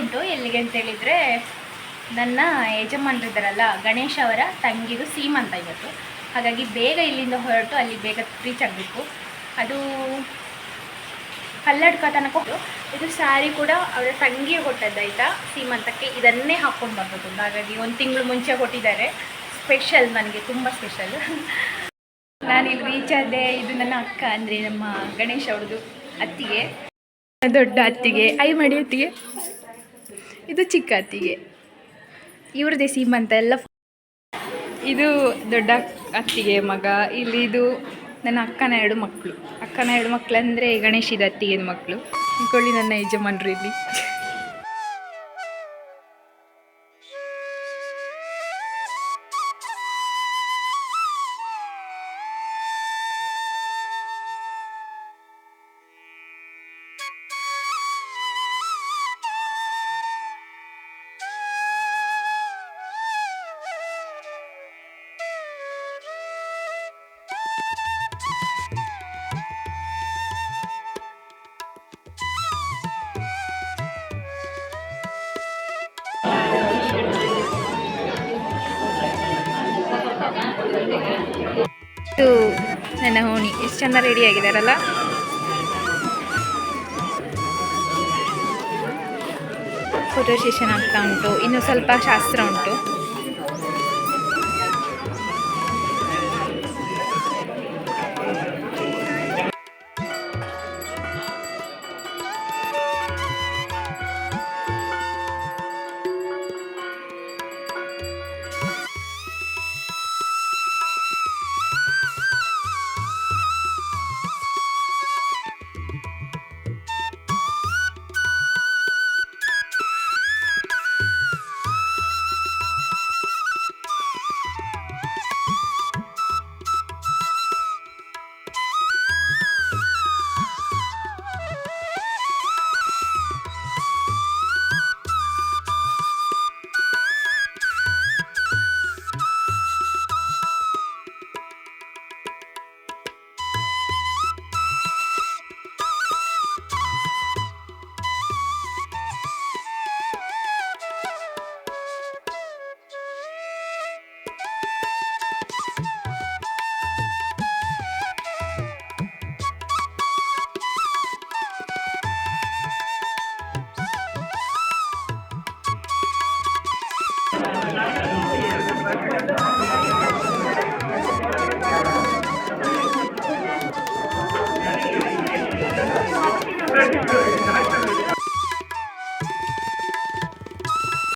ಉಂಟು. ಎಲ್ಲಿಗೆ ಅಂತ ಹೇಳಿದರೆ, ನನ್ನ ಯಜಮಾನರಿದ್ದಾರಲ್ಲ ಗಣೇಶ್ ಅವರ ತಂಗಿದು ಸೀಮಂತ ಇವತ್ತು. ಹಾಗಾಗಿ ಬೇಗ ಇಲ್ಲಿಂದ ಹೊರಟು ಅಲ್ಲಿ ಬೇಗ ರೀಚ್ ಆಗಬೇಕು. ಅದು ಕಲ್ಲಡ್ಕ ತನಕ. ಇದು ಸ್ಯಾರಿ ಕೂಡ ಅವರ ತಂಗಿಯೇ ಕೊಟ್ಟದ್ದಾಯ್ತಾ ಸೀಮಂತಕ್ಕೆ. ಇದನ್ನೇ ಹಾಕ್ಕೊಂಡು ಬರಬೇಕು. ಹಾಗಾಗಿ 1 ತಿಂಗಳು ಮುಂಚೆ ಕೊಟ್ಟಿದ್ದಾರೆ. ಸ್ಪೆಷಲ್, ನನಗೆ ತುಂಬ ಸ್ಪೆಷಲ್. ನಾನಿಲ್ಲಿ ರೀಚ್ ಆದೆ. ಇದು ನನ್ನ ಅಕ್ಕ, ಅಂದರೆ ನಮ್ಮ ಗಣೇಶ್ ಅವ್ರದ್ದು ಅತ್ತಿಗೆ, ದೊಡ್ಡ ಅತ್ತಿಗೆ, ಐ ಮಾಡಿ ಅತ್ತಿಗೆ. ಇದು ಚಿಕ್ಕ ಅತ್ತಿಗೆ, ಇವ್ರದ್ದೇ ಸೀಮಂತ ಎಲ್ಲ. ಇದು ದೊಡ್ಡ ಅತ್ತಿಗೆ ಮಗ. ಇಲ್ಲಿ ಇದು ನನ್ನ ಅಕ್ಕನ 2 ಮಕ್ಕಳು. ಅಕ್ಕನ 2 ಮಕ್ಕಳು ಅಂದರೆ ಗಣೇಶಿದ ಅತ್ತಿಗೆದ ಮಕ್ಕಳು. ಇಟ್ಕೊಳ್ಳಿ ನನ್ನ ಯಜಮಾನ್ರು ಇಲ್ಲಿ. ಇದು ನನ್ನ ಹೋಣಿ. ಎಷ್ಟು ಚೆಂದ ರೆಡಿ ಆಗಿದಾರಲ್ಲ. ಫೋಟೋ ಸೆಷನ್ ಆಗ್ತಾ ಉಂಟು. ಇನ್ನು ಸ್ವಲ್ಪ ಶಾಸ್ತ್ರ ಉಂಟು.